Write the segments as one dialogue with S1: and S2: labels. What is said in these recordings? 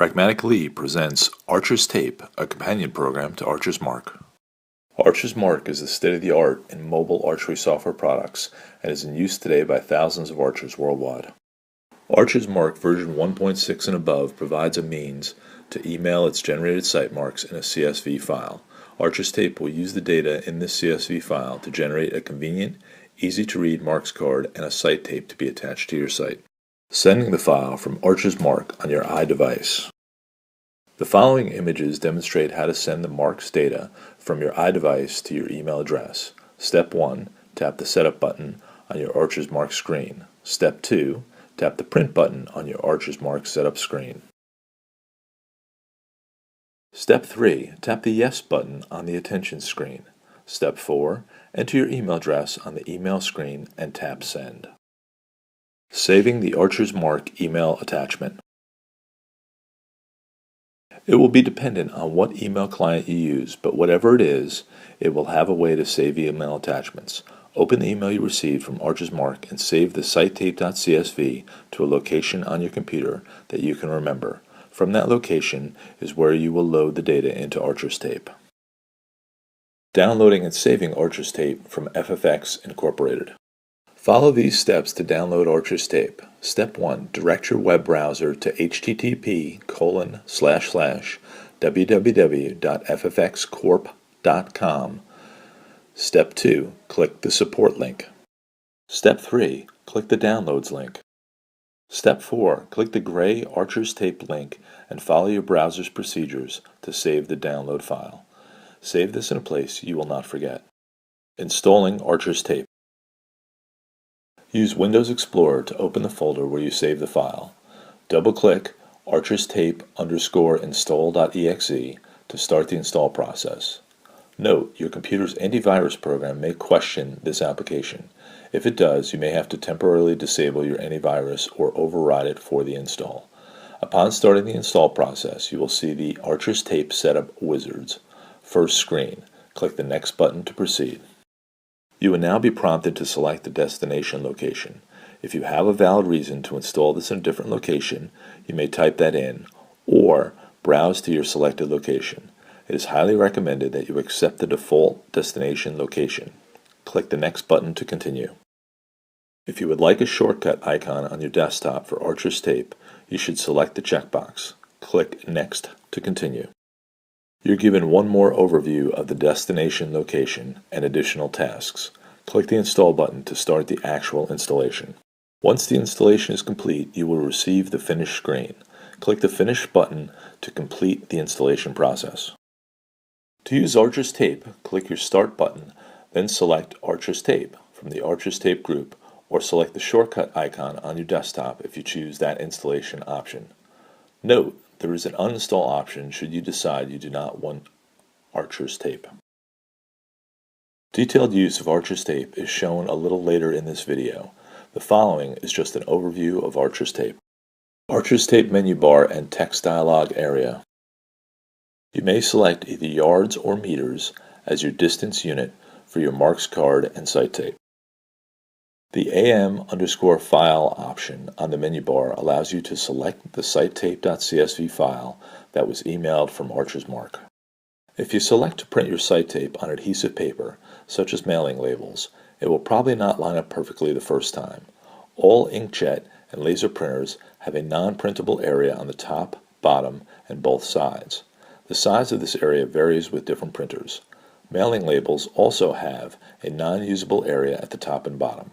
S1: Pragmatic Lee presents ArchersTape, a companion program to Archer's Mark. Archer's Mark is the state-of-the-art in mobile archery software products and is in use today by thousands of archers worldwide. Archer's Mark version 1.6 and above provides a means to email its generated site marks in a CSV file. ArchersTape will use the data in this CSV file to generate a convenient, easy-to-read marks card and a site tape to be attached to your site. Sending the file from Archer's Mark on your iDevice. The following images demonstrate how to send the marks data from your iDevice to your email address. Step 1. Tap the Setup button on your Archer's Mark screen. Step 2. Tap the Print button on your Archer's Mark setup screen. Step 3. Tap the Yes button on the Attention screen. Step 4. Enter your email address on the email screen and tap Send. Saving the Archer's Mark email attachment. It will be dependent on what email client you use, but whatever it is, it will have a way to save email attachments. Open the email you received from Archer's Mark and save the sitetape.csv to a location on your computer that you can remember. From that location is where you will load the data into ArchersTape. Downloading and saving ArchersTape from FFX Incorporated. Follow these steps to download ArchersTape. Step 1. Direct your web browser to http://www.ffxcorp.com. Step 2. Click the support link. Step 3. Click the downloads link. Step 4. Click the gray ArchersTape link and follow your browser's procedures to save the download file. Save this in a place you will not forget. Installing ArchersTape. Use Windows Explorer to open the folder where you save the file. Double-click ArchersTape_install.exe to start the install process. Note, your computer's antivirus program may question this application. If it does, you may have to temporarily disable your antivirus or override it for the install. Upon starting the install process, you will see the ArchersTape Setup Wizard's first screen. Click the Next button to proceed. You will now be prompted to select the destination location. If you have a valid reason to install this in a different location, you may type that in, or browse to your selected location. It is highly recommended that you accept the default destination location. Click the Next button to continue. If you would like a shortcut icon on your desktop for ArchersTape, you should select the checkbox. Click Next to continue. You're given one more overview of the destination location and additional tasks. Click the Install button to start the actual installation. Once the installation is complete, you will receive the Finish screen. Click the Finish button to complete the installation process. To use ArchersTape, click your Start button, then select ArchersTape from the ArchersTape group, or select the shortcut icon on your desktop if you choose that installation option. Note, there is an uninstall option should you decide you do not want ArchersTape. Detailed use of ArchersTape is shown a little later in this video. The following is just an overview of ArchersTape. ArchersTape menu bar and text dialog area. You may select either yards or meters as your distance unit for your marks card and site tape. The am_file option on the menu bar allows you to select the sitetape.csv file that was emailed from Archer's Mark. If you select to print your site tape on adhesive paper, such as mailing labels, it will probably not line up perfectly the first time. All inkjet and laser printers have a non-printable area on the top, bottom, and both sides. The size of this area varies with different printers. Mailing labels also have a non-usable area at the top and bottom.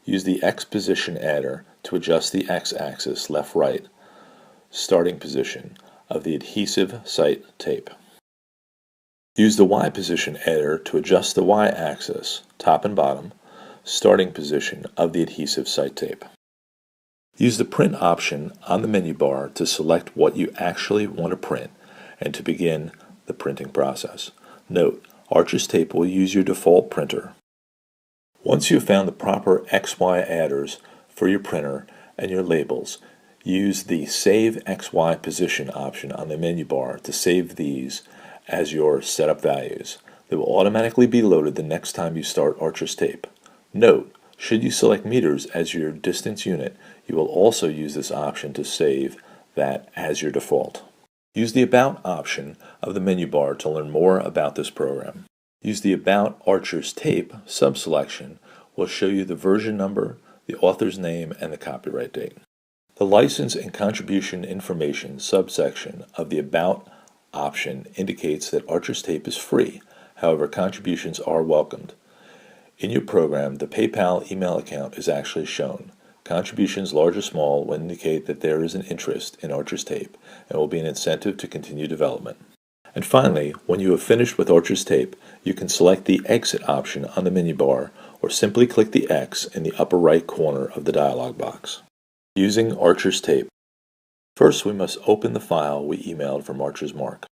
S1: Use the X position adder to adjust the X-axis left-right starting position of the adhesive site tape. Use the Y position adder to adjust the Y-axis, top and bottom, starting position of the adhesive site tape. Use the Print option on the menu bar to select what you actually want to print and to begin the printing process. Note, ArchersTape will use your default printer. Once you have found the proper XY adders for your printer and your labels, use the Save XY Position option on the menu bar to save these as your setup values. They will automatically be loaded the next time you start ArchersTape. Note, should you select meters as your distance unit, you will also use this option to save that as your default. Use the About option of the menu bar to learn more about this program. Use the About ArchersTape subselection will show you the version number, the author's name, and the copyright date. The license and contribution information subsection of the About option indicates that ArchersTape is free. However, contributions are welcomed. In your program, the PayPal email account is actually shown. Contributions, large or small, will indicate that there is an interest in ArchersTape and will be an incentive to continue development. And finally, when you have finished with ArchersTape, you can select the Exit option on the menu bar or simply click the X in the upper right corner of the dialog box. Using ArchersTape. First, we must open the file we emailed from Archer's Mark.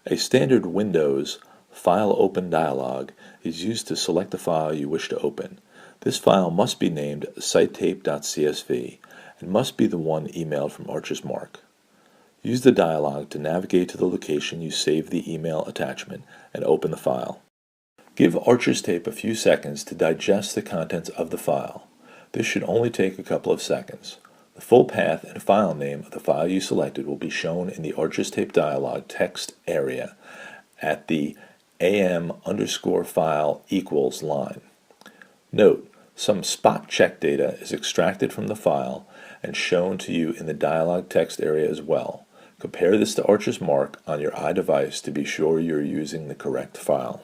S1: A standard Windows File Open dialog is used to select the file you wish to open. This file must be named sitetape.csv and must be the one emailed from Archer's Mark. Use the dialog to navigate to the location you saved the email attachment and open the file. Give ArchersTape a few seconds to digest the contents of the file. This should only take a couple of seconds. The full path and file name of the file you selected will be shown in the ArchersTape dialog text area at the am_file equals line. Note, some spot check data is extracted from the file and shown to you in the dialog text area as well. Compare this to Archer's Mark on your iDevice to be sure you're using the correct file.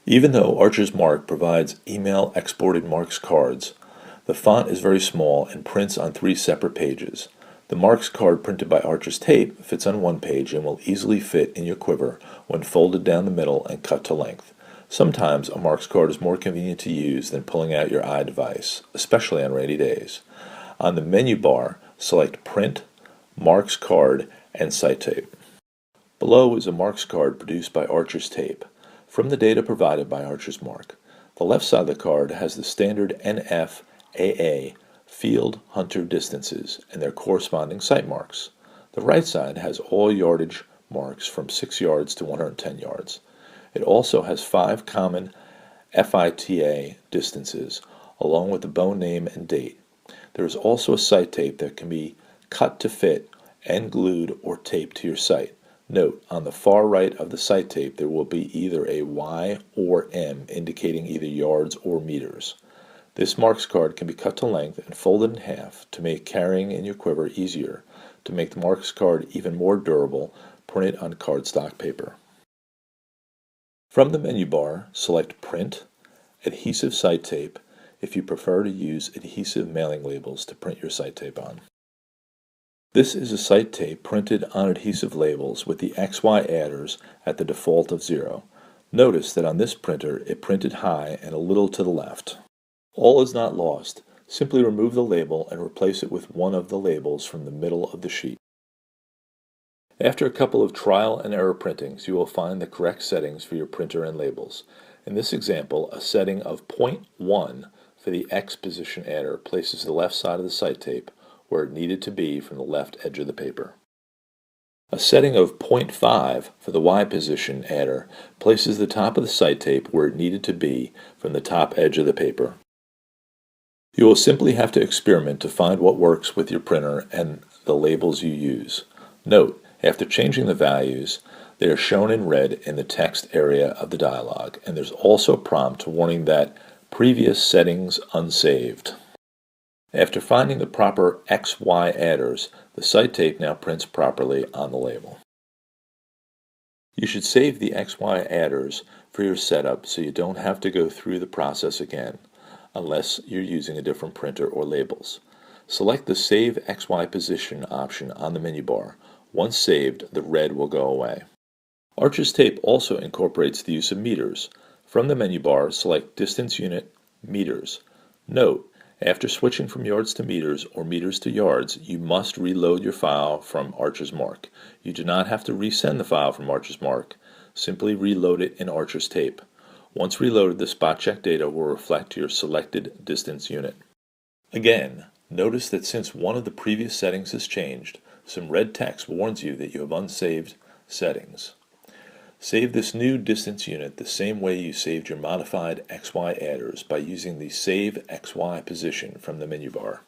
S1: Even though Archer's Mark provides email exported Marks cards, the font is very small and prints on 3 separate pages. The Marks card printed by ArchersTape fits on one page and will easily fit in your quiver when folded down the middle and cut to length. Sometimes a Marks card is more convenient to use than pulling out your iDevice, especially on rainy days. On the menu bar, select Print, Marks Card, and SiteTape. Below is a Marks card produced by ArchersTape from the data provided by Archer's Mark. The left side of the card has the standard NFAA field hunter distances and their corresponding site marks. The right side has all yardage marks from 6 yards to 110 yards. It also has 5 common FITA distances, along with the bone name and date. There is also a site tape that can be cut to fit and glued or taped to your site. Note, on the far right of the site tape there will be either a Y or M indicating either yards or meters. This Marks card can be cut to length and folded in half to make carrying in your quiver easier. To make the Marks card even more durable, print it on cardstock paper. From the menu bar, select Print, Adhesive Site Tape if you prefer to use adhesive mailing labels to print your site tape on. This is a site tape printed on adhesive labels with the XY adders at the default of 0. Notice that on this printer it printed high and a little to the left. All is not lost. Simply remove the label and replace it with one of the labels from the middle of the sheet. After a couple of trial and error printings, you will find the correct settings for your printer and labels. In this example, a setting of 0.1 for the X position adder places the left side of the site tape where it needed to be from the left edge of the paper. A setting of 0.5 for the Y position adder places the top of the site tape where it needed to be from the top edge of the paper. You will simply have to experiment to find what works with your printer and the labels you use. Note, after changing the values, they are shown in red in the text area of the dialog, and there's also a prompt warning that previous settings unsaved. After finding the proper XY adders, the site tape now prints properly on the label. You should save the XY adders for your setup so you don't have to go through the process again, unless you're using a different printer or labels. Select the Save XY Position option on the menu bar. Once saved, the red will go away. ArchersTape also incorporates the use of meters. From the menu bar, select Distance Unit, Meters. Note, after switching from yards to meters or meters to yards, you must reload your file from Archer's Mark. You do not have to resend the file from Archer's Mark. Simply reload it in ArchersTape. Once reloaded, the spot check data will reflect your selected distance unit. Again, notice that since one of the previous settings has changed, some red text warns you that you have unsaved settings. Save this new distance unit the same way you saved your modified XY adders by using the Save XY Position from the menu bar.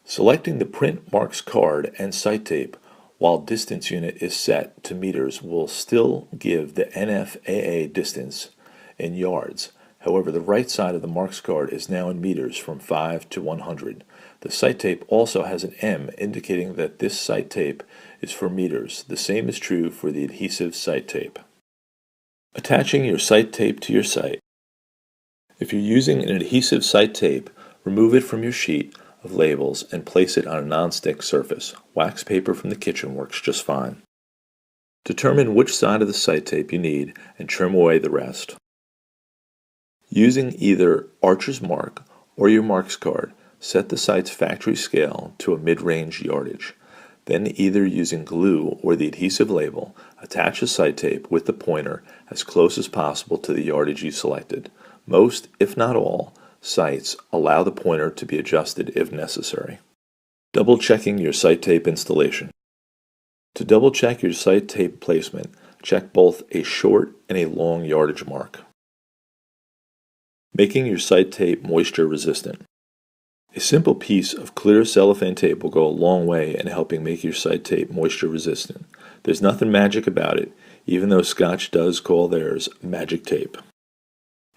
S1: Selecting the print marks card and site tape while distance unit is set to meters will still give the NFAA distance in yards. However, the right side of the marks card is now in meters from 5 to 100. The site tape also has an M indicating that this site tape is for meters. The same is true for the adhesive site tape. Attaching your site tape to your site. If you're using an adhesive site tape, remove it from your sheet of labels and place it on a non-stick surface. Wax paper from the kitchen works just fine. Determine which side of the site tape you need and trim away the rest. Using either Archer's mark or your marks card, set the site's factory scale to a mid-range yardage. Then, either using glue or the adhesive label, attach the site tape with the pointer as close as possible to the yardage you selected. Most, if not all, sites allow the pointer to be adjusted if necessary. Double-checking your site tape installation. To double-check your site tape placement, check both a short and a long yardage mark. Making your site tape moisture resistant. A simple piece of clear cellophane tape will go a long way in helping make your site tape moisture resistant. There's nothing magic about it, even though Scotch does call theirs magic tape.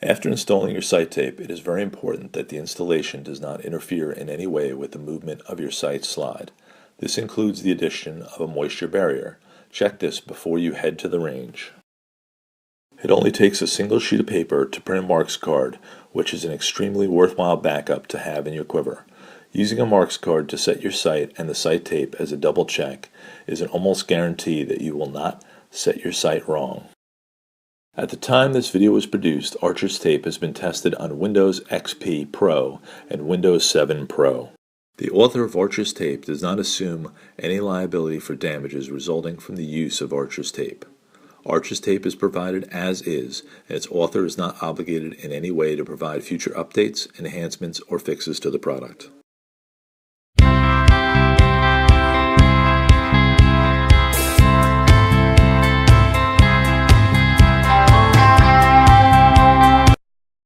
S1: After installing your site tape, it is very important that the installation does not interfere in any way with the movement of your site slide. This includes the addition of a moisture barrier. Check this before you head to the range. It only takes a single sheet of paper to print a marks card, which is an extremely worthwhile backup to have in your quiver. Using a marks card to set your site and the site tape as a double check is an almost guarantee that you will not set your site wrong. At the time this video was produced, ArchersTape has been tested on Windows XP Pro and Windows 7 Pro. The author of ArchersTape does not assume any liability for damages resulting from the use of ArchersTape. ArchersTape is provided as is, and its author is not obligated in any way to provide future updates, enhancements, or fixes to the product.